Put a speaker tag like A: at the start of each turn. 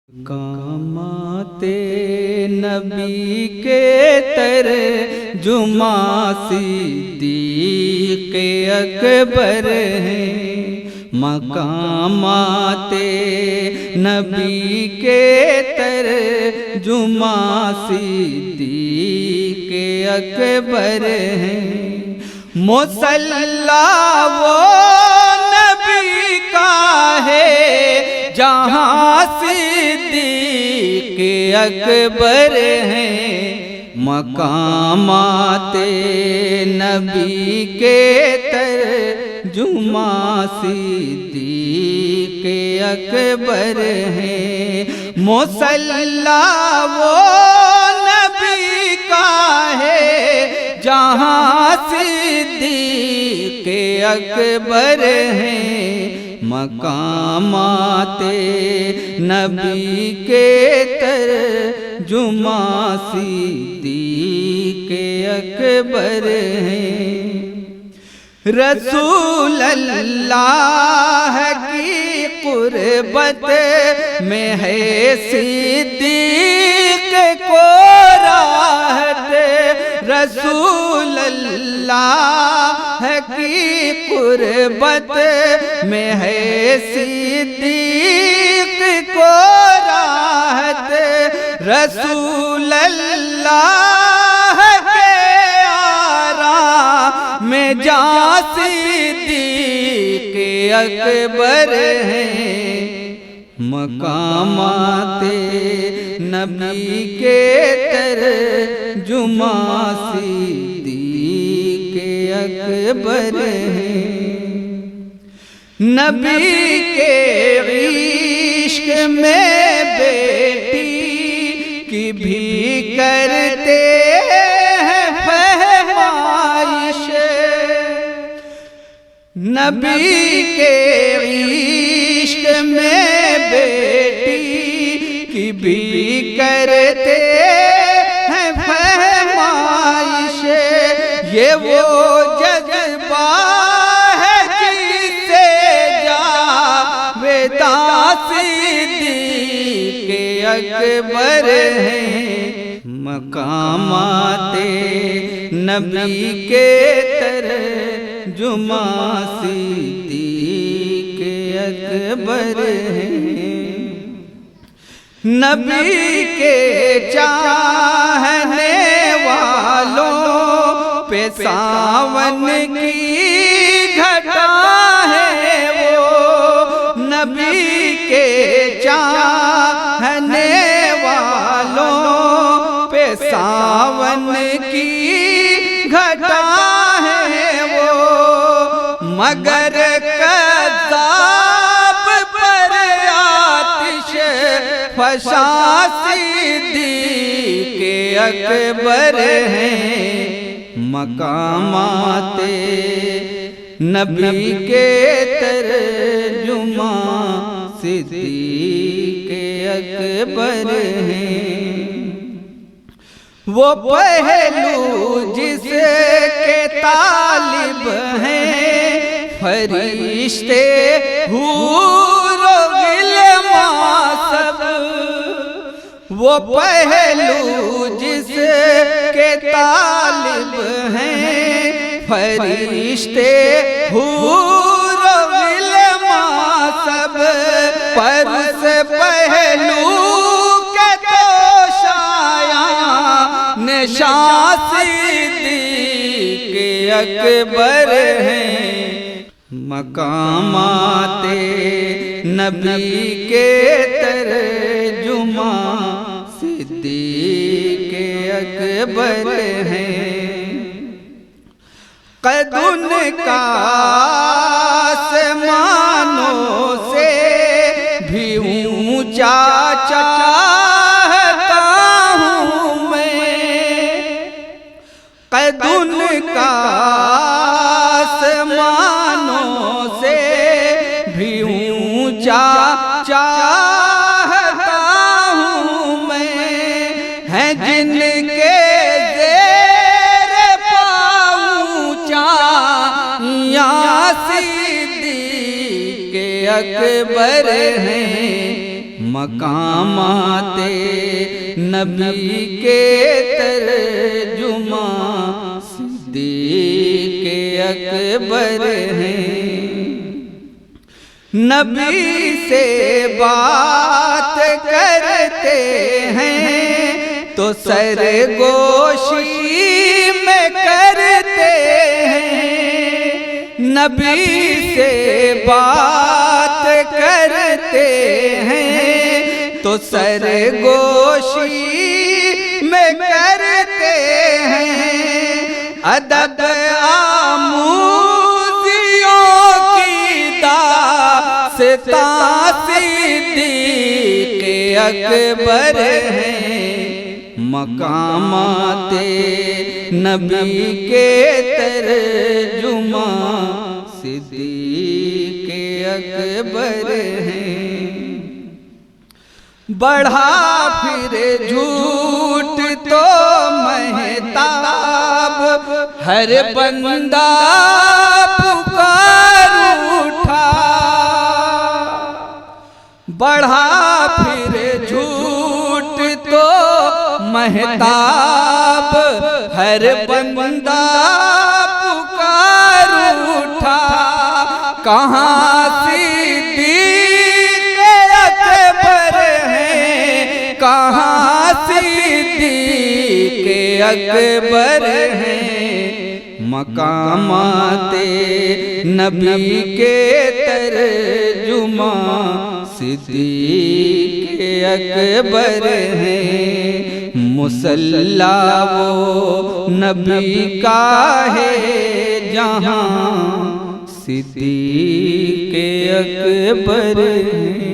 A: कामाते नबी के जुमा सिद्दीक़ अकबर हैं। मकामाते नबी के जुमा सिद्दीक़ अकबर हैं। मुसल्ला वो नबी का है जहाँ सिद्दीक़ अकबर हैं। मकामाते नबी के जुमा सिद्दीक़ अकबर हैं। मुसल्ला वो नबी का है जहाँ सिद्दीक़ अकबर हैं। मकामाते नबी के जुमा सिद्दीक़ अकबर हैं। रसूल अल्लाह की कुर्बत में है सिद्दीक़ को राहत। रसूल अल्लाह की कुर्बत में है सिद्दीक़ को राहत। रसूल अल्लाह के आरा में जा सिद्दीक़ अकबर हैं। मकामाते नबी के जुमा सिद्दीक़ अकबर हैं। नबी के इश्क में बेटी की भी करते हैं फरमाइश। नबी के इश्क में बेटी की भी करते हैं फरमाइश। ये वो जज्बा है जिससे जावेदा सिद्दीक़ अकबर हैं। मकामाते नबी के जुमा सिद्दीक़ अकबर हैं। नबी के चाहने वालों पे सावन की घटा है वो। नबी के चाहने वालों पे सावन की घटा है वो। मगर कज़्ज़ाब पर आतिश फशा सिद्दीक़ अकबर हैं। मकामाते नबी के जुमा सिद्दीक़ अकबर हैं। वो पहलू जिसके तालिब हैं फरिश्ते हूर गिलमा सब। वो पहलू जिसके तालिब हैं फरिश्ते हूर गिलमा सब। पर से पहलू के तो शाया निशान सिद्दीक़ अकबर हैं। मकामाते नबी के जुमा सिद्दीक़ अकबर हैं। कद उनका आसमानों से भी ऊंचा चाहता हूँ मैं। कद उनका आसमानों से भी ऊंचा चाहता हूँ मैं। है जिनके ज़ेर पाऊंचा या सिद्दीक़ अकबर हैं। मकामाते नबी के तर्जुमा सिद्दीक़ अकबर हैं। नबी से बात करते हैं तो सरगोशी में करते हैं। नबी से बात करते हैं तो सरगोशी में करते हैं। अदब आमूजियों की दास्तां सिद्दीक़ अकबर हैं। मकामाते नबी के तर्जुमा सिद्दीक़ अकबर हैं। बढ़ा फिर झूठ तो महताब हर बंदा पुकार उठा। बढ़ा फिर झूठ तो महताब हर बंदा पुकार उठा। कहाँ सिद्दीक़ अकबर हैं, कहाँ सिद्दीक़ अकबर हैं। मकामाते नबी के तर्जुमा सिद्दीक़ अकबर हैं। मुसल्ला वो नबी का है जहाँ सिद्दीक़ अकबर हैं।